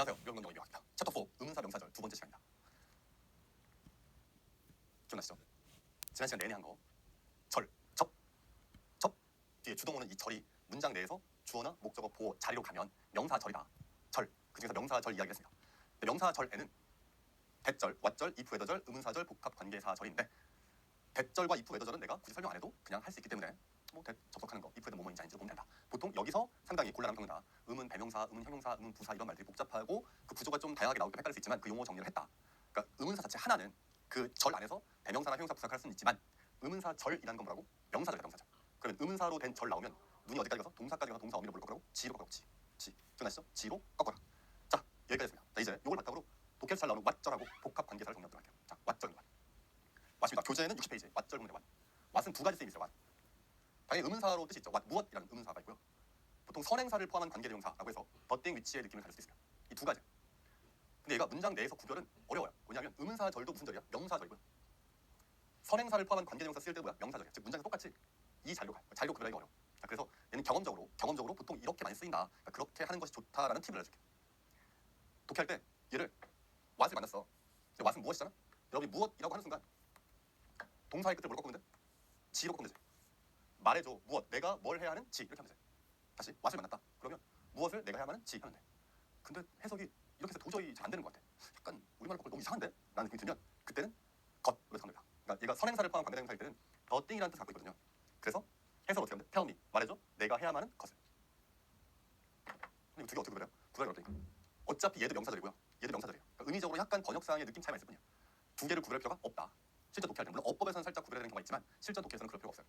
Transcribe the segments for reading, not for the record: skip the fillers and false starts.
안녕하세요. 유형론 영어 입니다. 챕터 4 의문사 명사절 두 번째 시간입니다. 기억나시죠? 지난 시간 내내 한 거 절, 접 뒤에 주동어는 이 절이 문장 내에서 주어나 목적어, 보어, 자리로 가면 명사절이다. 절, 그중에서 명사절 이야기를 했습니다. 명사절에는 대절, 왓절, if 웨더절, 의문사절, 복합관계사절인데 대절과 if 웨더절은 내가 굳이 설명 안 해도 그냥 할 수 있기 때문에 뭐 접속하는 거, if 웨더 뭐뭐인지 아닌지 보면 된다. 보통 여기서 상당히 곤란함 겪는다. 의문 대명사, 의문 형용사, 의문 부사 이런 말들이 복잡하고 그 구조가 좀 다양하게 나오기 헷갈릴 수 있지만 그 용어 정리를 했다. 그러니까 의문사 자체 하나는 그 절 안에서 대명사나 형용사 부사를 할 수는 있지만 의문사절이라는 건 뭐라고? 명사절이다. 명사절. 그러면 의문사로 된 절 나오면 눈이 어디까지 가서 동사까지 가서 동사 어미를 뭘 꺾으라고? 지로 꺾으라고. 지. 기억나시죠? 지로 꺾어라. 자, 여기까지 했습니다. 자, 이제 이걸 바탕으로 독해에서 잘 나오는 왓절하고 복합관계사를 정리하도록 할게요. 자, 왓절, 왓입니다. 교재에는 60페이지에 왓절 보면 왓. 왓은 두 가지 쓰임이 있어요. 왓. 당연히 의문사로 뜻이 있죠. 왓, 무엇이라는 의문사가 있고요. 보통 선행사를 포함한 관계대명사라고 해서 더띵 위치의 느낌을 가질 수 있습니다. 이 두 가지. 근데 얘가 문장 내에서 구별은 어려워요. 왜냐하면 의문사절도 무슨 절이야? 명사절이고요. 선행사를 포함한 관계대명사 쓸 때 뭐야? 명사절이야. 즉 문장에서 똑같이 이 자리로 가요. 자리로 구별하기가 어려워. 자, 그래서 얘는 경험적으로 보통 이렇게 많이 쓰인다. 그러니까 그렇게 하는 것이 좋다라는 팁을 알려줄게. 독해할 때 얘를 왓을 만났어. 근데 왓은 무엇이잖아? 여러분이 무엇이라고 하는 순간 동사의 끝을 뭘로 꺾으면 돼? 지로 꺾으면 되지. 말해줘. 무엇. 내가 뭘 해야 하는 지. 이렇게 하면 돼. 다시 왓을 만났다. 그러면 무엇을 내가 해야 하는 지 하면 돼. 근데 해석이 이렇게 해서 도저히 잘 안 되는 것 같아. 약간 우리말로 바꾸면 너무 이상한데? 라는 느낌이 들면 그때는 겉으로 해석하면 됩니다. 그러니까 얘가 선행사를 포함한 관계대명사일 때는 the thing이라는 뜻을 갖고 있거든요. 그래서 해석을 어떻게 하면 돼? tell me. 말해줘. 내가 해야만 하는 것을. 그럼 두 개 어떻게 구별해요? 구별이 어떻게? 어차피 얘도 명사절이고요. 얘도 명사절이에요. 그러니까 의미적으로 약간 번역상의 느낌 차이만 있을 뿐이야. 두 개를 구별할 필요가 없다. 실전 독해할 때 물론 어법에서는 살짝 구별해야 되는 경우가 있지만 실전 독해에서는 그럴 필요가 없어요.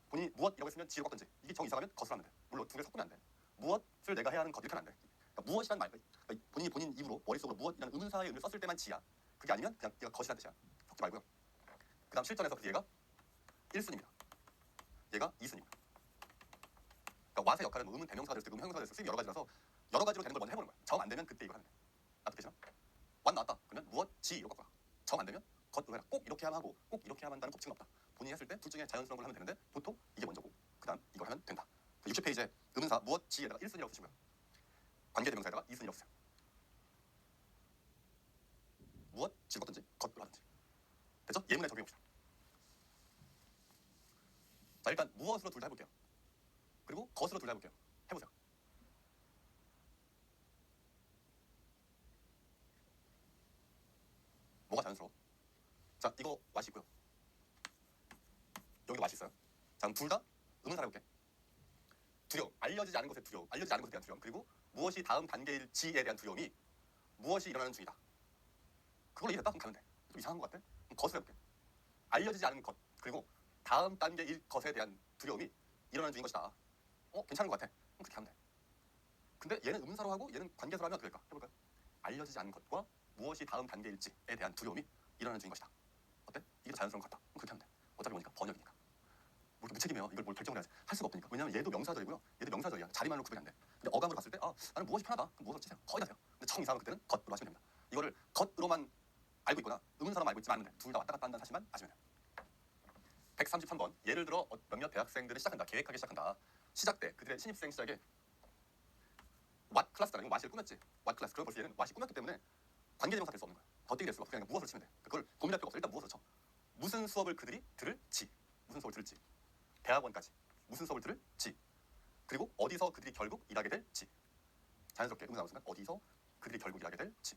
본인이 무엇이라고 했으면 지로 꺾든지 이게 정 이상하면 것을 하면 돼. 물론 두 개 섞으면 안 돼. 무엇을 내가 해야 하는 것 이렇게 하면 안 돼. 그러니까 무엇이란 말, 그러니까 본인 입으로 머릿속으로 무엇이라는 의문사의 의미를 썼을 때만 지야. 그게 아니면 그냥 얘가 것이라는 뜻이야. 섞지 말고요. 그 다음 실전에서 그 얘가 1순입니다. 얘가 2순이고요. 그러니까 왓의 역할은 뭐 의문 대명사가 됐을 때 의문 형용사가 됐을 때 쓰임이 여러 가지라서 여러 가지로 되는 걸 먼저 해보는 거야. 정 안 되면 그때 이거 하면 돼. 납득되시나? 왓 나왔다. 그러면 무엇, 지 이거 꺾어라. 정 안 되면 것으로 해라. 꼭 이렇게 하면 하고 꼭 이렇게 하면 한다는 법칙은 없다. 본인이 했을 때 둘 중에 자연스러운 걸 하면 되는데 보통 이게 먼저고 그 다음 이걸 하면 된다. 60페이지에 의문사 무엇, 지에다가 1순이라고 쓰시고요. 관계대명사에다가 2순이라고 쓰세요. 무엇, 지로 꺾든지 것으로 하든지. 됐죠? 예문에 적용해봅시다. 자, 일단 무엇으로 둘 다 해볼게요. 그리고 것으로 둘 다 해볼게요. 해보세요. 뭐가 자연스러워? 자, 이거 왓이 있고요. 여기도 왓이 있어요. 자, 그럼 둘 다 의문사를 해볼게. 두려움, 알려지지 않은 것에 두려움, 알려지지 않은 것에 대한 두려움, 그리고 무엇이 다음 단계일지에 대한 두려움이 무엇이 일어나는 중이다. 그걸 이해했다? 그럼 가면 돼. 좀 이상한 것 같아? 그럼 것을 해볼게. 알려지지 않은 것, 그리고 다음 단계일 것에 대한 두려움이 일어나는 중인 것이다. 괜찮은 것 같아. 그럼 그렇게 하면 돼. 근데 얘는 의문사로 하고 얘는 관계사로 하면 어떻게 될까? 해볼까요? 알려지지 않은 것과 무엇이 다음 단계일지에 대한 두려움이 일어나는 중인 것이다. 어때? 이게 더 자연스러운 것 같다. 그럼 그렇게 하면 돼. 어차피 뭐니까 번역이니까. 뭐 이렇게 무책임해요. 이걸 뭘 결정을 해야지. 할 수가 없으니까. 왜냐면 얘도 명사절이고요. 얘도 명사절이야. 자리만으로 구별이 안 돼. 근데 어감으로 봤을 때 나는 무엇이 편하다. 그럼 무엇으로 치세요. 거의 다 돼요. 근데 정 이상하면 그때는 것으로 하시면 됩니다. 이거를 것으로만 알고 있거나 의문사로만 알고 있지 않으면 돼. 둘 다 왔다 갔다 한다는 사실만 아시면 돼요. 133번. 예를 들어 몇몇 대학생들을 시작한다. 계획하기 시작한다. 시작 때 그들의 신입생 시작에 왓 클래스잖아. 이거 왓을 꾸몄지. 왓 클래스. 그럼 벌써 얘는 왓이 꾸몄기 때문에 관계대명사 될 수 없는 거야. 더띵이 될 수가 없어. 그냥 무엇을 치면 돼. 그걸 고민할 필요가 없어. 일단 무엇을 쳐. 무슨 수업을 그들이 들을지. 무슨 수업을 들을지. 대학원까지. 무슨 수업을 들을지. 그리고 어디서 그들이 결국 일하게 될지. 자연스럽게 의문 나오는 순간 어디서 그들이 결국 일하게 될지.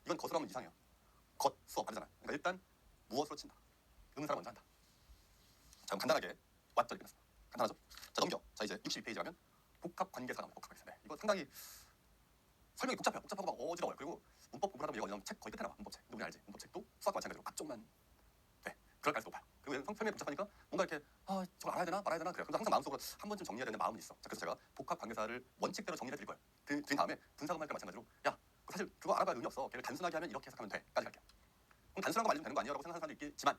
이건 것으로 하면 이상해요. 것, 수업 아니잖아. 그러니까 일단 무엇으로 친다. 의문사를 먼저 한다. 자, 그럼 간단하게 왓절이 끝났습니다. 간단하죠? 자, 넘겨. 자, 이제 62페이지 가면 복합관계사가 나옵니다. 복합관계사. 네. 이거 상당히 설명이 복잡해요. 복잡하고 막 어지러워요. 그리고 문법 공부하다 보면 얘가 어디냐면 책 거의 끝에 나와. 문법책. 누구냐 알지? 문법책도 수학과 마찬가지로 앞쪽만 돼. 그럴 가능성이 높아요. 그리고 설명이 복잡하니까 뭔가 이렇게 저걸 알아야 되나 말아야 되나 그래요. 그래서 항상 마음속으로 한 번쯤 정리해야 되는 마음은 있어. 자, 그래서 제가 복합관계사를 원칙대로 정리해 드릴 거예요. 드린 다음에 분사금할 때 마찬가지로 야 사실 그거 알아봐야 의미 없어. 걔를 단순하게 하면 이렇게 해석하면 돼. 까지 갈게요. 그럼 단순한 거 알면 되는 거 아니야? 라고 생각하는 사람도 있겠지만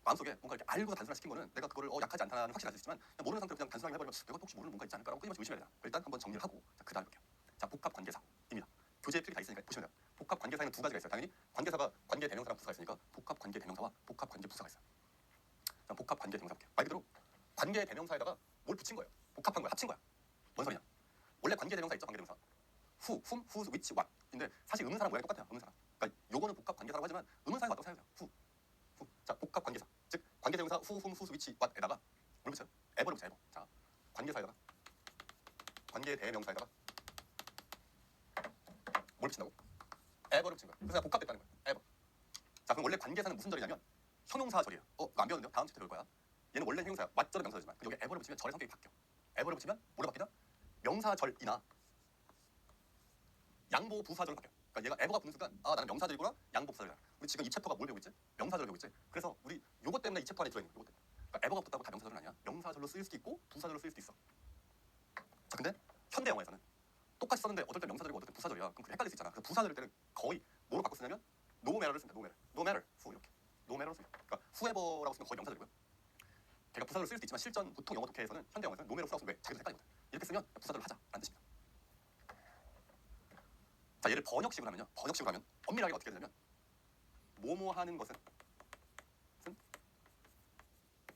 마음속에 뭔가 이렇게 알고 단순화 시킨 거는 내가 그거를 약하지 않다는 확신이 알 수 있지만 그냥 모르는 상태로 그냥 단순하게 해버리면 내가 혹시 모르는 뭔가 있지 않을까라고 끊임없이 의심해야 되나. 일단 한번 정리를 하고 그 다음에 볼게요. 자, 복합관계사입니다. 교재에 필기 다 있으니까 보시면 돼요. 복합관계사에는 두 가지가 있어요. 당연히 관계사가 관계대명사랑 부사가 있으니까 복합관계대명사와 복합관계부사가 있어요. 자, 복합관계대명사 볼게요. 말 그대로 관계대명사에다가 뭘 붙인 거예요. 복합한 거야. 합친 거야. 뭔 소리냐. 원래 관계대명사 있죠. 관계대명사. who, whom, whose, which, what. 인데 사실 의문사랑 모양이 똑같아요. 의문사랑. 그러니까 요거는 복합 관계사라고 하지만 의문사에 맞다고 사용해요. who. 자, 복합 관계사. 즉 관계대명사 who, whom, whose, which, what에다가 뭘 붙여요? ever를 붙여요. ever. 자, 관계사에다가 관계대명사에다가 뭘 붙인다고? ever를 붙인 거야. 그래서 그냥 복합됐다는 거야. ever. 자, 그럼 원래 관계사는 무슨 절이냐면 형용사 절이에요. 이거 안 배웠는데요? 다음 챕터 배울 거야. 얘는 원래 형용사야. 왓절은 명사절이지만 여기 ever를 붙이면 절의 성격이 바뀌어. ever를 붙이면 뭐로 바뀌냐? 명사절이나 양보 부사절로 바뀌어. 그러니까 얘가 ever가 붙는 순간 아 나는 명사절이구나 양보 부사절이야. 우리 지금 이 챕터가 뭘 배우고 있지? 명사절 배우고 있지. 그래서 우리 요것 때문에 이 챕터 안에 들어있는 거야. 요것 때문에. 그러니까 ever가 붙다고 다 명사절은 아니야. 명사절로 쓰일 수도 있고 부사절로 쓰일 수도 있어. 자 근데 현대 영어에서는 똑같이 썼는데 어떨 때 명사절이고 어떨 때 부사절이야. 그럼 그 헷갈릴 수 있잖아. 그래서 부사절일 때는 거의 뭐로 바꿔 쓰냐면 no matter를 씁니다. no matter. no matter. who 이렇게. no matter로 씁니다. 그러니까 whoever라고 쓰면 거의 명사절이고요. 걔가 부사절로 쓸 수도 있지만 실전 보통 영어 독해에서는 현대 영어에서는 no matter로 쓰라고 쓰면 왜? 자기도 헷갈리거든. 이렇게 쓰면 부사절로 하자라는 뜻입니다. 자 얘를 번역식으로 하면요. 번역식으로 하면 엄밀하게 어떻게 되냐면 뭐뭐 하는 것은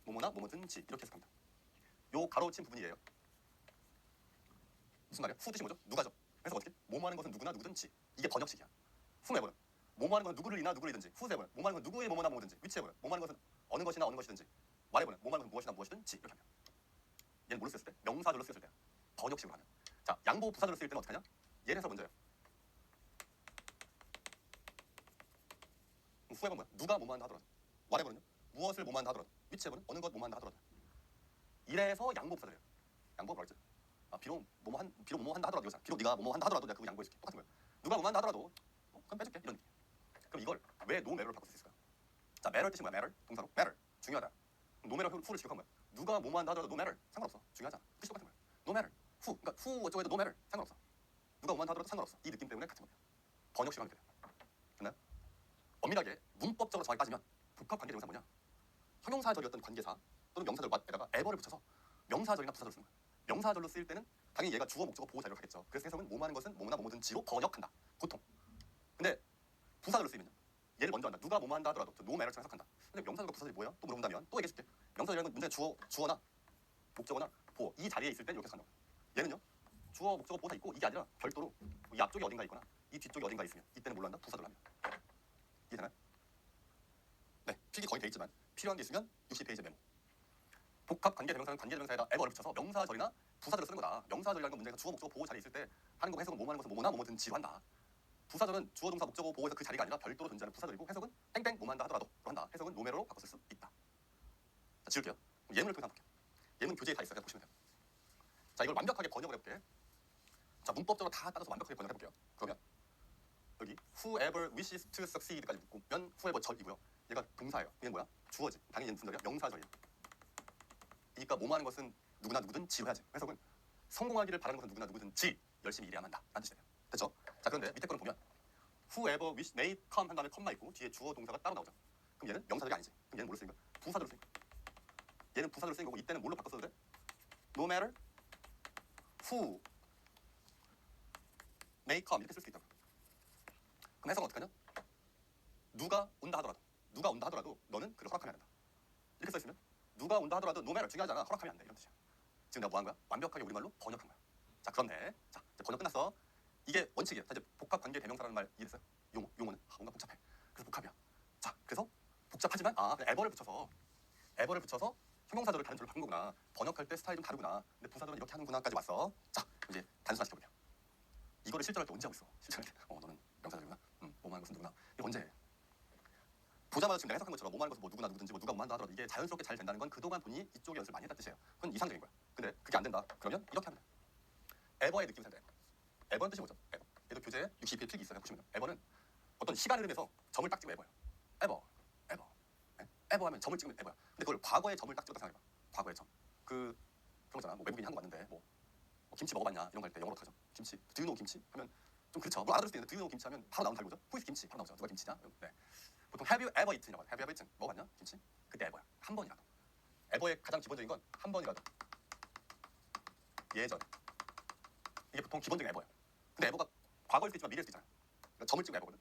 뭐뭐나 뭐뭐든지 이렇게 해석합니다. 요 가로친 부분이에요. 무슨 말이야? 후 뜻이 뭐죠? 누가죠. 그래서 어떻게? 뭐뭐 하는 것은 누구나 누구든지 이게 번역식이야. 후에버는 뭐뭐 하는 것은 누구를이나 누구이든지 후에버는 뭐뭐 하는 것은 누구의 뭐뭐나 뭐든지 위치에버는 뭐뭐 하는 것은 어느 것이나 어느 것이든지 말해버는 뭐뭐 하는 것은 무엇이나 무엇이든지 이렇게 하면 얘는 뭘로 쓰였을 때? 명사절로 쓰였을 때야. 번역식으로 하면 자 양보 부사절로 쓰일 때는 어떻게 하냐? 얘를 해서 먼저요. 후에버 뭐야? 누가 뭐뭐 한다 하더라도 말해버는요? 무엇을 뭐뭐 한다 하더라도 위치에버는 어느 것 뭐뭐 한다 하더라도 이래서 양보 부사절이에요. 양보 뭐라 그랬지? 아 비록 뭐뭐 한다 하더라도 이거잖아. 비록 네가 뭐뭐 한다 하더라도 내가 그거 양보해줄게. 똑같은 거야. 누가 뭐뭐 한다 하더라도 그럼 빼줄게 이런 느낌. 그럼 이걸 왜 no matter로 바꿀 수 있을까요? 자 matter 뜻이 뭐야? matter 동사로 matter 중요하다. no matter 후를 지급한 거야. 누가 뭐뭐 한다 하더라도 no matter 상관없어. 중요하잖아. 뜻이 똑같은 거야. no matter who 그러니까 who 어쩌고 해도 no matter 상관없어. 누가 뭐뭐 한다 하더라도 상관없어. 이 느낌 때문에 같은 겁니다. 번역식으로 하면 돼요. 됐나요? 엄밀하게 문법적으로 정확히 따지면 복합 관계 대명사 뭐냐? 형용사절이었던 관계사 또는 명사절 what에다가 ever를 붙여서 명사절이나 부사절로 쓰는 거야. 명사절로 쓰일 때는 당연히 얘가 주어 목적어 보호 자료를 하겠죠. 그래서 해석은 뭐뭐 하는 것은 뭐뭐나 뭐뭐든지로 번역한다. 보통. 근데 부사절로 쓰이면요. 얘를 먼저 한다. 누가 뭐뭐 한다 하더라도 no matter처럼 해석한다. 근데 명사절과 부사절이 뭐예요? 또 물어본다면 또 얘기해줄게. 명사절이라는 건 문제 주어나 목적어나 보호 이 자리에 있을 때 이렇게 해석한다. 얘는요. 주어 목적어 보호 다 있고 이게 아니라 별도로 이 앞쪽이 어딘가 있거나 이 뒤쪽이 어딘가 있으면 이때는 뭘로 한다? 부사절로 합니다. 이해되나요? 네. 필기 거의 돼 있지만 필요한 게 있으면 60페이지 메모. 복합 관계 대명사는 관계 대명사에다 ever를 붙여서 명사절이나 부사절을 쓰는 거다. 명사절이라는 건 문제가 주어 목적어 보호 자리에 있을 때 하는 거 해석은 뭐뭐 하는 것은 뭐뭐나 뭐뭐든지로 한다. 부사절은 주어 동사 목적어 보호에서 그 자리가 아니라 별도로 존재하는 부사절이고 해석은 땡땡 뭐뭐 한다 하더라도 한다. 해석은 노매로로 바꿔 쓸 수 있다. 자, 지울게요. 예문을 통해서 한번 볼게요. 예문 교재에 다 있어요. 보시면 돼요. 자, 이걸 완벽하게 번역을 해볼게. 자, 문법적으로 다 따져서 완벽하게 번역해 볼게요. 그러면 여기 whoever wishes to succeed까지 묶으면 whoever 절이고요. 얘가 동사예요. 얘는 뭐야? 주어지. 당연히 얘는 무슨 절이야? 명사절이야. 그러니까 뭐뭐 하는 것은 누구나 누구든지로 해야지. 해석은 성공하기를 바라는 것은 누구나 누구든지 열심히 일해야만 한다. 라는 뜻이 돼요. 됐죠? 자, 그런데 밑에 거는 보면 whoever wish may come 한 다음에 컴마 있고 뒤에 주어 동사가 따로 나오죠. 그럼 얘는 명사절이 아니지. 그럼 얘는 뭘로 쓰인 거야? 부사절로 쓰인 거야. 얘는 부사절로 쓰인 거고 이때는 뭘로 바꿔 써도 돼? No matter who may come 이렇게 쓸 수 있다고. 그럼 해석은 어떻게 하냐? 누가 온다 하더라도 너는 그를 허락하면 안 된다. 이렇게 써 있으면 누가 온다 하더라도 no matter 중요하지 않아. 허락하면 안 돼. 이런 뜻이야. 지금 내가 뭐 한 거야? 완벽하게 우리말로 번역한 거야. 자, 그런데 자, 이제 번역 끝났어. 이게 원칙이야. 자, 이제 복합 관계 대명사라는 말 이해됐어요? 용어는 뭔가 복잡해. 그래서 복합이야. 자, 그래서 복잡하지만 그냥 ever를 붙여서 형용사절을 다른 절로 바꾼 거구나. 번역할 때 스타일이 좀 다르구나. 근데 부사절은 이렇게 하는구나까지 왔어. 자, 이제 단순화시켜볼게요. 이거를 실전할 때 언제 하고 있어? 실전할 때 너는 명사절이구나. 뭐뭐 하는 것은 누구나. 이거 언제 해? 보자마자 지금 내가 해석한 것처럼 뭐뭐 하는 것은 뭐 누구나 누구든지 뭐 누가 뭐 한다 하더라도 이게 자연스럽게 잘 된다는 건 그동안 본인이 이쪽에 연습을 많이 했다는 뜻이에요. 그건 이상적인 거야. 근데 그게 안 된다. 그러면 이렇게 하면 돼. 에버의 느낌을 살때 에버는 뜻이 뭐죠? 에버. 얘도 교재에 60페이지 필기 있어요. 보시면 에버는 어떤 시간 흐름에서 점을 딱 찍으면 에버예요. 에버. 네? 에버 하면 점을 찍으면 에버야. 근데 그걸 과거의 점을 딱 찍었다 생각해봐. 과거의 점. 그런 거잖아. 뭐 외국인이 한국 왔는데 뭐 김치 먹어봤냐 이런 거 할 때 영어로 어떻게 하죠? 김치. Do you know 김치? 하면 좀 그렇죠. 뭐 알아들을 수 있는데 Do you know 김치 하면 바로 나오는 단어죠. Who is 김치? 바로 나오죠. 누가 김치냐? 네. 보통 have you ever eaten이라고 해요. Have you ever eaten? 먹어봤냐? 김치? 그때 에버야. 한 번이라도. 에버의 가장 기본적인 건 한 번이라도. 예전. 이게 보통 기본적인 에버예요. 근데 에버가 과거일 수도 있지만 미래일 수도 있잖아요. 그러니까 점을 찍고 에버거든.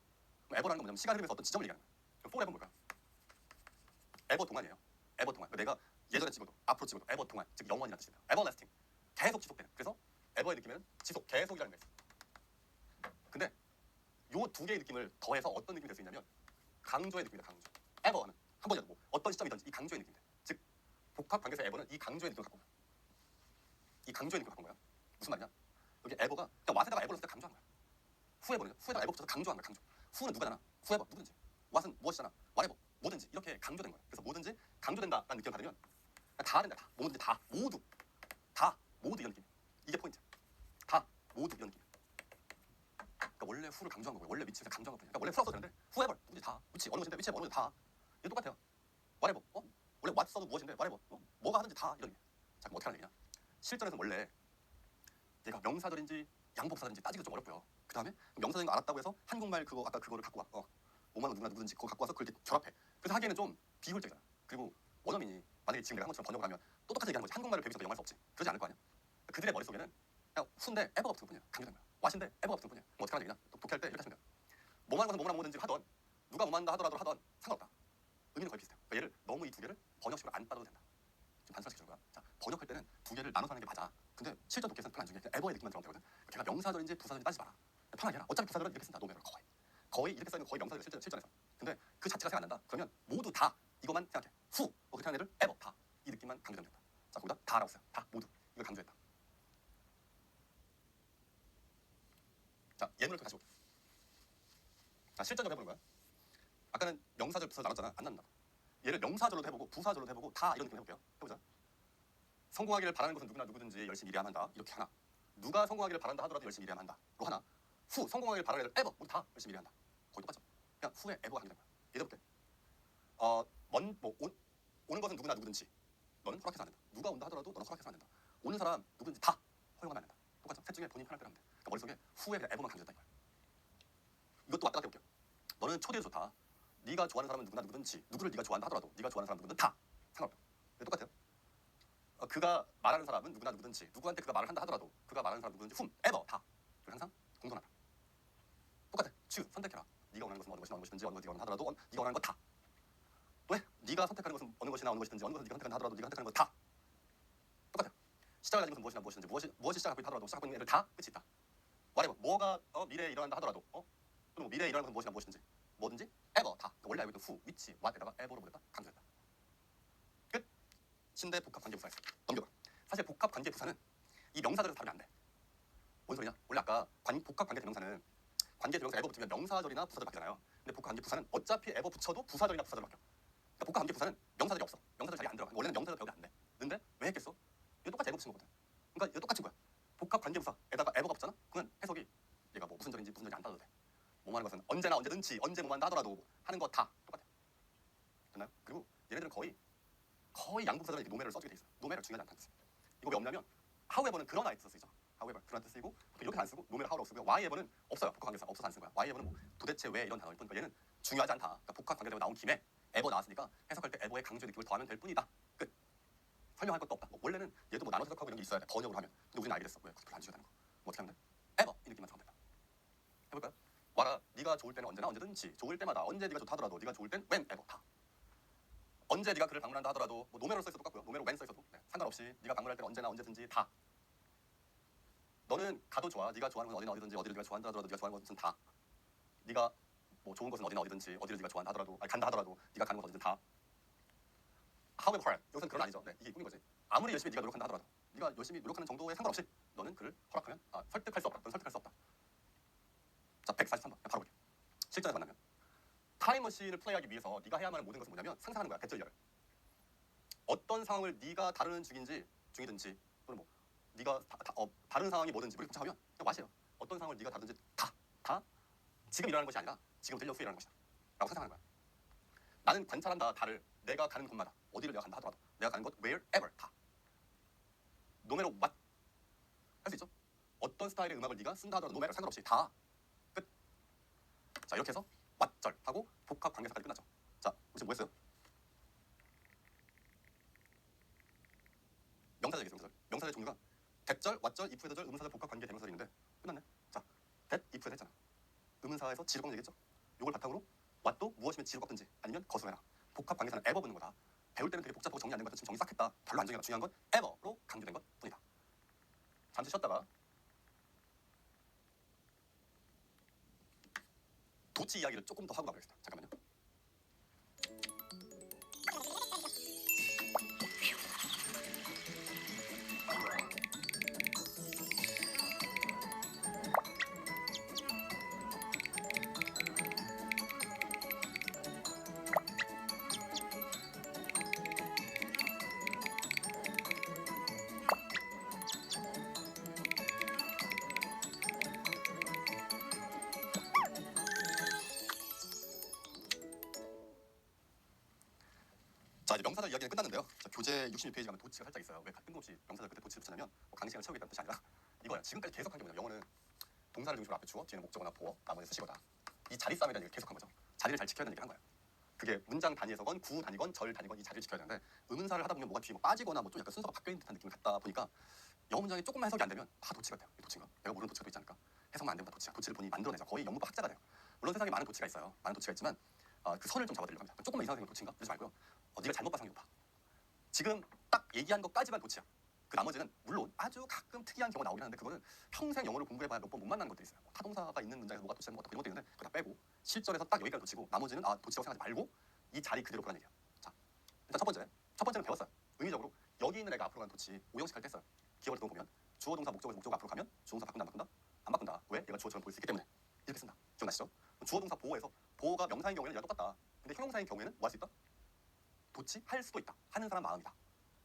그럼 에버라는 건 뭐냐면 시간 흐름에서 어떤 지점을 얘기하는 거야. 그럼 for 에버는 뭘까요? 에버 동안이에요. 에버 동안. 그러니까 내가 예전에 찍어도 앞으로 찍어도 에버 동안. 즉 영원이라는 뜻입니다. everlasting. 계속 지속되는. 그래서 에버의 느낌에는 지속, 계속이라는 게 있어요. 요 두 개의 느낌을 더해서 어떤 느낌이 될 수 있냐면 강조의 느낌이다. 강조. ever는 한 번이라도 뭐 어떤 시점이든지 이 강조의 느낌인데, 즉 복합 관계에서 ever는 이 강조의 느낌을 갖고 온 거야. 이 강조의 느낌을 갖고 온 거야. 무슨 말이냐? 여기 ever가 그냥 왓에다가 ever를 쓸 때 강조한 거야. 후에버는 후에다가 ever 붙여서 강조한 거야. 강조. 후는 누가잖아. 후에버 누구든지. 왓은 무엇이잖아. whatever 뭐든지 이렇게 강조된 거야. 그래서 뭐든지 강조된다라는 느낌을 받으면 다 된다. 다 뭐든지 다 모두 이런 느낌. 이게 포인트. 다 모두 이런 느낌. 그러니까 원래 후를 강조한 거고요. 원래 위치에서 강조한 거거든요. 그러니까 원래 풀어도 되는데 whoever 누구든지 다 위치 어느 것인데 위치에 어느 것인데 다 이게 똑같아요. whatever 원래 what 써도 무엇인데 whatever 뭐가 하든지 다 이런 의미야. 자 그럼 어떻게 하는 얘기냐? 실전에서 원래 얘가 명사절인지 양법사절인지 따지기 좀 어렵고요. 그 다음에 명사절인 거 알았다고 해서 한국말 그거 아까 그거를 갖고 와. 뭐만 누구나 누구든지 그거 갖고 와서 그걸 이렇게 결합해. 그래서 하기에는 좀 비효율적이잖아. 그리고 원어민이 만약에 지금 내가 한 것처럼 번역을 하면 또 똑같이 얘기하는 거지. 한국말을 배우면서 영어할 수 없지. 그러지 않을 거 아니야. 그들의 머릿속에는 그냥 후인데 ever 붙은 뿐이야. 강조된 거야. what인데 ever 붙은 뿐이야. 뭐 어떻게 하는 얘기냐? 독해할 때 이렇게 하시면 돼요. 뭐만 것은 뭐만 뭐든지 하던 누가 뭐만 하더라도 하던 상관없다. 의미는 거의 비슷해요. 그러니까 얘를 너무 이 두 개를 번역식으로 안 따도 된다. 좀 단순화시켜준 거야. 자, 번역할 때는 두 개를 나눠서 하는 게 맞아. 근데 실전 독해에서는 별로 안 중요해. 그냥 ever의 느낌만 들어가면 되거든. 걔가 명사절인지 부사절인지 따지지 마라. 편하게 해라. 어차피 부사절은 이렇게 쓴다. 노매로 거의 이렇게 써있는 거의 명사절 실전에서. 근데 그 자체가 생각 안 난다. 그러면 모두 다 이것만 생각해. 후 그렇게 하는 애들 ever 다 이 느낌만 강조되면 된다. 자 거기다 다라고 써요. 다 모두 이걸 강조했다. 자 예문을 또 다시 볼게요. 자 실전적으로 해보는 거야. 아까는 명사절 부사절 나눴잖아. 안 나눈다. 얘를 명사절로도 해보고 부사절로도 해보고 다 이런 느낌 해볼게요. 해보자. 성공하기를 바라는 것은 누구나 누구든지 열심히 일해야 한다. 이렇게 하나. 누가 성공하기를 바란다 하더라도 열심히 일해야 한다. 로 하나. 후 성공하기를 바라는 애들 ever 모두 다 열심히 일해야 한다. 거의 똑같죠. 그냥 후에 ever가 강조된 거야. 예를 들게. 오는 것은 누구나 누구든지 너는 허락해서 안 된다. 누가 온다 하더라도 너는 허락해서 안 된다. 오는 사람 누구든지 다 허용하면 안 된다. 똑같죠. 셋 중에 본인 편할 대로 하면 돼. 그러니까 머릿속에 후에 그냥 ever만 강조했다 이거야. 이것도 왔다 갔다 해볼게요. 너는 초대도 좋다. 네가 좋아하는 사람은 누구나 누구든지 누구를 네가 좋아한다 하더라도 네가 좋아하는 사람 누구든 다 상관없다. 똑같아요. 그가 말하는 사람은 누구나 누구든지 누구한테 그가 말을 한다 하더라도 그가 말하는 사람 누구든지 ever 다 항상 공존한다. 똑같아. 선택해라. 네가 원하는 것은 어느 것이나 어느 것이든지 어느 것이 하더라도 네가 원하는 것 다. 왜? 네가 선택하는 것은 어느 것이나 어느 것이든지 어느 것을 네가 선택한다 하더라도 네가 선택하는 것 다. 똑같아. 시작을 가진 것은 무엇이나 무엇이든지 무엇이 시작하고 있다 하더라도 시작하고 있는 애들 다 끝이 있다. whatever 뭐가 미래에 일어난다 하더라도 또는 미래에 일어나는 것은 무엇이나 무엇이든지 뭐든지 ever 다. 그러니까 원래 알고 있던 후, 위치, what에다가 ever로 보냈다. 강조했다. 끝. 신대 복합 관계 부사였어. 넘겨봐. 사실 복합 관계 부사는 이 명사절에서 다루면 안 돼. 뭔 소리냐? 원래 아까 복합 관계 대명사는 관계 대명사 ever 붙으면 명사절이나 부사절 바뀌잖아요. 근데 복합 관계 부사는 어차피 ever 붙여도 부사절이나 부사절 바뀌어. 그러니까 복합 관계 부사는 명사절이 없어. 명사절 자리 안 들어가. 원래는 명사절 배우면 안 돼. 근데 왜 했겠어? 이거 똑같이 ever 붙인 거거든. 그러니까 이거 똑같은 거야. 복합 관계 부사에다가 ever가 붙잖아. 그러면 해석이 얘가 뭐 무슨 절인지 무슨 절인지 안 따도 돼. 뭐뭐 하는 것은 언제나 언제든지 언제 뭐만 하더라도 하는 거 다 똑같아. 됐나요? 그리고 얘네들은 거의 양부사절에 이렇게 노매를 써주게 돼 있어. 노매를 중요하지 않다는 뜻. 이거 왜 없냐면 however는 그러나 의 뜻을 쓰죠. however 그런 뜻 쓰이고 이렇게 안 쓰고 노매를 how라고 쓰고요. whyever는 없어요. 복합 관계사 없어서 안 쓰는 거야. whyever는 뭐 도대체 왜 이런 단어일 뿐이니까 얘는 중요하지 않다. 그러니까 복합 관계사가 나온 김에 ever 나왔으니까 해석할 때 ever의 강조의 느낌을 더하면 될 뿐이다. 끝. 설명할 것도 없다. 원래는 얘도 뭐 나눠서 해석하고 이런 게 있어야 돼. 번역을 하면. 근데 우리는 알게 됐어. 왜 별로 안 중요하다는 거. 뭐 어떻게 하면 돼? ever 이 느낌만 들어가면 된다. 해볼까요? 와라. 네가 좋을 때는 언제나 언제든지 좋을 때마다 언제 네가 좋다 하더라도 네가 좋을 땐 whenever 다. 언제 네가 그를 방문한다 하더라도 뭐 노매로 써있어도 똑같고요. 노매로 when 써있어도 상관없이 네가 방문할 때는 언제나 언제든지 다. 너는 가도 좋아. 네가 좋아하는 것은 어디나 어디든지 어디를 네가 좋아한다 하더라도 네가 좋아하는 것은 다. 네가 뭐 좋은 것은 어디나 어디든지 어디를 네가 좋아한다 하더라도 간다 하더라도 네가 가는 것은 어디든 다. However hard. 여기서는 그런 아니죠. 네, 이게 꿈인 거지. 아무리 열심히 네가 노력한다 하더라도 네가 열심히 노력하는 정도에 상관없이 너는 그를 허락하면 설득할 수 없다. 너는 설득할 수 없다. 자 143번 바로 볼게요. 실전에서 만나면 타임머신을 플레이하기 위해서 네가 해야만 하는 모든 것은 뭐냐면 상상하는 거야. 대절렬. 어떤 상황을 네가 다루는 중이든지 또는 뭐 네가 다른 상황이 뭐든지 우리 복잡하면 그냥 와시에요. 어떤 상황을 네가 다루든지 다 지금 일어나는 것이 아니라 지금 들려 후에 일어나는 것이다 라고 상상하는 거야. 나는 관찰한다. 달을 내가 가는 곳마다 어디를 내가 간다 하더라도 내가 가는 곳 wherever 다. no matter what 할 수 있죠. 어떤 스타일의 음악을 네가 쓴다 하더라도 no matter 상관없이 다. 끝. 자 이렇게 해서 what절 하고 복합 관계사까지 끝났죠. 자 지금 뭐 했어요? 명사절 얘기했어요. 명사절 종류가 대절, 왓절, if에서절, 의문사절, 복합 관계 대명사절이 있는데 끝났네. 자, that, if에서 했잖아. 의문사에서 지를 꺾는 얘기죠. 요걸 바탕으로 what도 무엇이면 지를 꺾든지 아니면 것으로 해라. 복합 관계사는 ever 붙는 거다. 배울 때는 되게 복잡하고 정리 안 된 것 같아. 지금 정리 싹 했다. 별로 안 중요하다. 중요한 건 ever로 강조된 것 뿐이다. 잠시 쉬었다가 도치 이야기를 조금 더 하고 가보겠습니다. 잠깐만요. 자, 이제 명사절 이야기는 끝났는데요. 자, 교재 66페이지 가면 도치가 살짝 있어요. 왜 뜬금없이 명사절 끝에 도치를 붙여냐면 뭐 강의 시간을 채우겠다는 뜻이 아니라 이거야. 지금까지 계속 한 게 뭐냐. 영어는 동사를 중심으로 앞에 주어, 뒤에는 목적어나 보어, 나머지는 수식어다. 이 자리 싸움에 대한 얘기를 계속 한 거죠. 자리를 잘 지켜야 되는 얘기를 한 거야. 그게 문장 단위에서건 구 단위건 절 단위건 이 자리를 지켜야 되는데 의문사를 하다 보면 뭐가 뒤에 뭐 빠지거나 뭐 좀 약간 순서가 바뀌어 있는 듯한 느낌을 갖다 보니까 영어 문장이 조금만 해석이 안 되면 다 도치 같아요. 도치인가? 내가 모르는 도치가 또 있지 않을까? 해석만 안 되면 다 도치야. 도치를 본인이 만들어내자. 거의 영문법 학자가 돼요. 물론 세상에 많은 도치가 있어요. 많은 도치가 있지만 그 선을 좀 잡아드리려고 합니다. 조금만 이상하게 도치인가? 이러지 말고요. 네가 잘못 봐서 봐. 지금 딱 얘기한 것까지만 도치야. 그 나머지는 물론 아주 가끔 특이한 경우가 나오긴 하는데 그거는 평생 영어를 공부해봐야 몇 번 못 만나는 것들이 있어요. 뭐 타동사가 있는 문장에서 뭐가 도치야 뭐가 그런 것도 있는데 그거 다 빼고 실전에서 딱 여기까지 도치고 나머지는 도치라고 생각하지 말고 이 자리 그대로 보라는 얘기야. 자, 일단 첫 번째는 배웠어요. 의미적으로 여기 있는 애가 앞으로 가는 도치 5형식 할 때 써요. 기억을 좀 보면 주어 동사 목적어가 앞으로 가면 주어동사 바꾼다 안 바꾼다? 안 바꾼다. 왜? 얘가 주어처럼 보일 수 있기 때문에 이렇게 쓴다. 기억나시죠? 주어 동사 보호에서 보호가 명사인 경우에는 얘랑 똑같다. 근데 형용사인 경우에는 뭐 할 수 있다? 도치 할 수도 있다. 하는 사람 마음이다.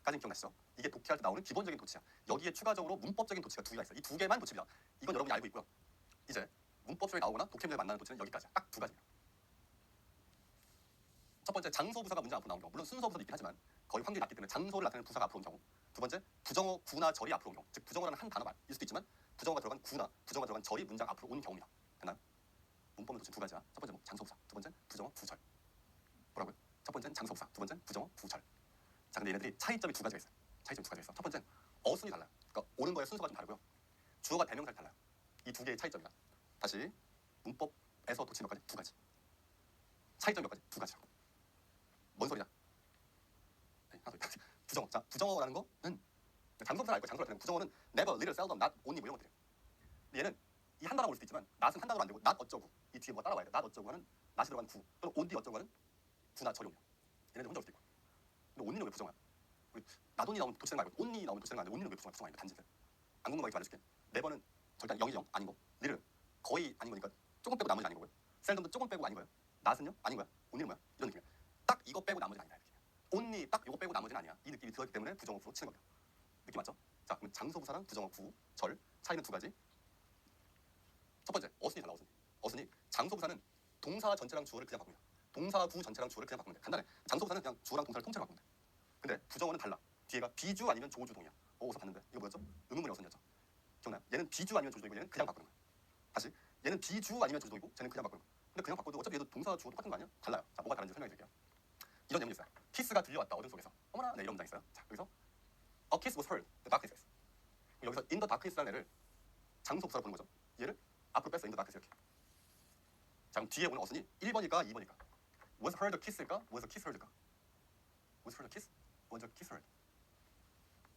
까지는 기억나시죠? 이게 독해할 때 나오는 기본적인 도치야. 여기에 추가적으로 문법적인 도치가 두 개가 있어요. 이 두 개만 도치입니다. 이건 여러분이 알고 있고요. 이제 문법적으로 나오거나 독해 문제에 만나는 도치는 여기까지야. 딱 두 가지입니다. 첫 번째 장소 부사가 문장 앞으로 나오는 경우. 물론 순서 부사도 있긴 하지만 거의 확률이 낮기 때문에 장소를 나타내는 부사가 앞으로 온 경우. 두 번째 부정어 구나 절이 앞으로 온 경우. 즉 부정어라는 한 단어일 수도 있지만 부정어가 들어간 구나 부정어가 들어간 절이 문장 앞으로 온 경우입니다. 됐나요? 문법은 도치 두 가지야. 첫 번째 장소 부사, 두 번째 부정어 구절. 뭐라고요? 첫 번째는 장소 부사, 두 번째는 부정어 구절. 자, 근데 얘네들이 차이점이 두 가지가 있어요. 차이점이 두 가지가 있어. 첫 번째는 어순이 달라요. 그러니까 오는 거의 순서가 좀 다르고요. 주어가 대명사를 달라요. 이 두 개의 차이점이다. 다시 문법에서 도치 몇 가지? 두 가지. 차이점 몇 가지? 두 가지라고. 뭔 소리냐? 네, 하나 더. 부정어. 자, 부정어라는 거는 장소부사를 알고 장소를 나타내는 부정어는 never, little, seldom, not, only 뭐 이런 것들이에요. 근데 얘는 이 한 단어가 올 수도 있지만 not은 한 단어로 안 되고 not 어쩌고 이 뒤에 뭐가 따라와야 돼. not 어쩌고 하는 not이 들어간 구 또는 only 어쩌고 하는 구나 절이 옵니다. 얘네들 혼자 올 수도 있고. 근데 only는 왜 부정어야? 나돈이 나오면 도치되는 거 아니고 only 나오면 도치되는 거 아닌데 only는 왜 부정어야? 아닌가 단지들. 안 궁금하게 말해줄게. never는 절대 0이 0 아닌 거. little 거의 아닌 거니까 조금 빼고 나머지는 아닌 거고요. seldom도 조금 빼고 아닌 거예요. not은요? 아닌 거야. only는 뭐야? 이런 느낌이야. 딱 이거 빼고 나머지는 아니다. 이렇게. only 딱 이거 빼고 나머지는 아니야. 이 느낌이 들었기 때문에 부정어로 치는 겁니다. 느낌 맞죠? 자, 그럼 장소부사랑 부정어 구, 절 차이는 두 가지. 첫 번째, 어순이 달라. 어순이 장소부사는 동사 전체랑 주어를 그냥 바꿉니다. 동사 구 전체랑 주어를 그냥 바꾸면 돼. 간단해. 장소부사는 그냥 주어랑 동사를 통째로 바꾸면 돼. 근데 부정어는 달라. 뒤에가 비주 아니면 조주동이야. 어디서 봤는데? 이거 뭐였죠? 의문문의 어순이었죠. 기억나요? 얘는 비주 아니면 조주동이고 얘는 그냥 바꾸는 거야. 다시, 얘는 비주 아니면 조주동이고 쟤는 그냥 바꾸는 거야. 근데 그냥 바꿔도 어차피 얘도 동사 주어 똑같은 거 아니야? 달라요. 자, 뭐가 다른지 설명해 드릴게요. 이런 내용이 있어요. 키스가 들려왔다. 어둠 속에서. 어머나, 네, 이런 문장 있어요. 자, 여기서 A kiss was heard. The darkness. 여기서 in the darkness라는 애를 장소부사로 보는 거죠. 얘를 앞으로 뺐어. in the darkness 이렇게. 자, 그럼 뒤에 오는 어순이 1번일까 2번일까? Was heard a kiss일까? Was a kiss heard일까? Was heard a kiss? Was a kiss heard?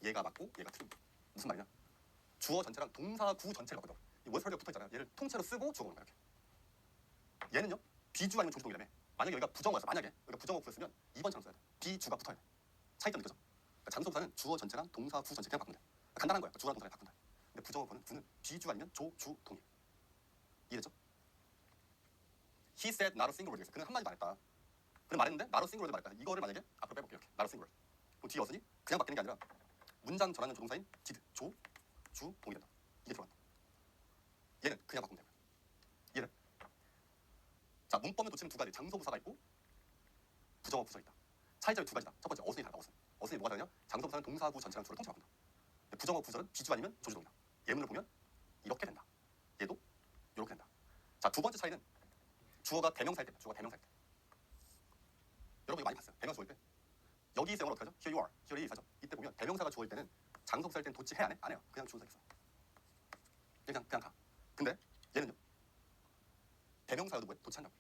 얘가 맞고 얘가 틀린. 무슨 말이냐? 주어 전체랑 동사 구 전체를 바꿔. 이 was heard가 붙어있잖아요. 얘를 통째로 쓰고 주어 보는 거야. 이렇게. 얘는요. 비주 아니면 조주동이라며. 만약에 여기가 부정어였어. 만약에 여기가 부정어 구였으면 2번처럼 써야 돼. 비주가 붙어야 돼. 차이점 느껴져? 그러니까 장소부사는 주어 전체랑 동사 구 전체 그냥 바꾸면 돼. 간단한 거야. 주어랑 동사를 바꾼다. 근데 부정어 구는 비주 아니면 조주동이에요. 이해됐죠? He said not a single word. 그는 한마디도 안 했다. 그는 말했는데 not a single word 말했다. 이거를 만약에 앞으로 빼볼게요. 이렇게 not a single word. 그럼 뒤에 어순이 그냥 바뀌는 게 아니라 문장 전하는 조동사인 did, 조, 주, 동이 된다. 이게 들어간다. 얘는 그냥 바꾸면 되고요. 얘는 자, 문법의 도치는 두 가지. 장소부사가 있고 부정어 부서가 있다. 차이점이 두 가지다. 첫 번째 어순이 달라. 어순이 뭐가 다르냐? 장소부사는 동사 구 전체랑 주어를 통째로 바꾼다. 부정어 구절은 비주 아니면 조주동이다. 예문을 보면 이렇게 된다. 얘도 이렇게 된다. 자, 두 번째 차이는 주어가 대명사일 때. 주어가 대명사일 때. 여러분 이거 많이 봤어요. 대명사 올 때. 여기 있어요. 어떻게 하죠? Here you are. Here is 하죠. 이때 보면 대명사가 주어일 때는 장소부사일 때는 도치 해 안 해? 안 해요. 그냥 주어서 있어. 그냥 가. 근데 얘는요. 대명사여도 뭐해? 도치한다고.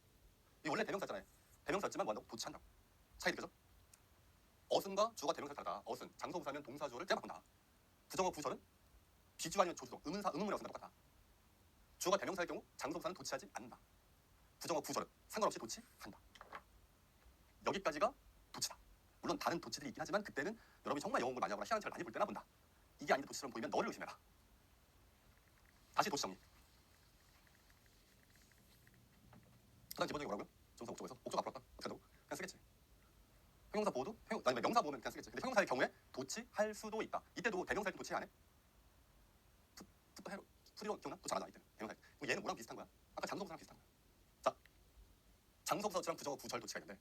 이 원래 대명사잖아요. 대명사였지만 뭐한다고? 도치한다고. 차이 느껴져? 어순과 주어가 대명사 다르다. 어순, 장소부사면 동사 주어를 그냥 바꾼다. 부정어 구절은 비주 아니면 조주동, 의문문의 어순과 똑같다. 주어가 대명사일 경우 장소부사는 도치하지 않는다. 부정어 구절은 상관없이 도치한다. 여기까지가 도치다. 물론 다른 도치들이 있긴 하지만 그때는 여러분이 정말 영어 공부를 많이 하거나 시간을 많이 볼 때나 본다. 이게 아닌데 도치처럼 보이면 너를 의심해라. 다시 도치 정리. 가장 기본적인 뭐라고요? 정사 목적에서 목적 앞으로 왔다. 어떻게 한다고? 그냥 쓰겠지. 형용사 보호도 아니 명사 보호면 그냥 쓰겠지. 근데 형용사의 경우에 도치할 수도 있다. 이때도 대명사일 때 도치 안 해? 푸디로 기억나? 도치 안 하잖아 이때. 대명사. 그럼 얘는 뭐랑 비슷한 거야? 아까 장소부사랑 비슷한 거야. 자, 장소부사 도치랑 부정어 구절 도치가 있는데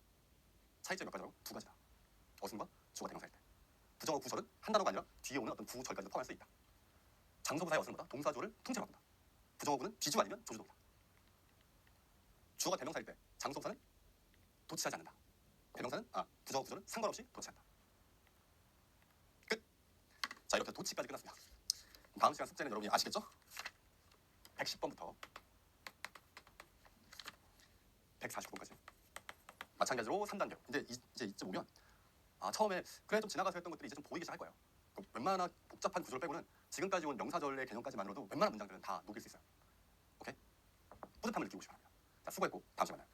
차이점이 몇 가지라고? 두 가지다. 어순과 주어가 대명사일 때. 부정어 구절은 한 단어가 아니라 뒤에 오는 어떤 구절까지도 포함할 수 있다. 장소부사의 어순보다 동사조를 통째로 바꾼다. 부정어구는 비주 아니면 조주동이다. 주어가 대명사일 때 장소부사는 도치하지 않는다. 대명사는 부정어 구절은 상관없이 도치한다. 끝. 자, 이렇게 도치까지 끝났습니다. 다음 시간 숙제는 여러분이 아시겠죠? 110번부터 149번까지 마찬가지로 3단계. 근데 이제 이쯤 오면 처음에 그래 좀 지나가서 했던 것들이 이제 좀 보이기 시작할 거예요. 웬만한 복잡한 구조를 빼고는 지금까지 온 명사절의 개념까지만으로도 웬만한 문장들은 다 녹일 수 있어요. 오케이? 뿌듯함을 느끼고 싶어요. 자, 수고했고 다음 시간에 만나요.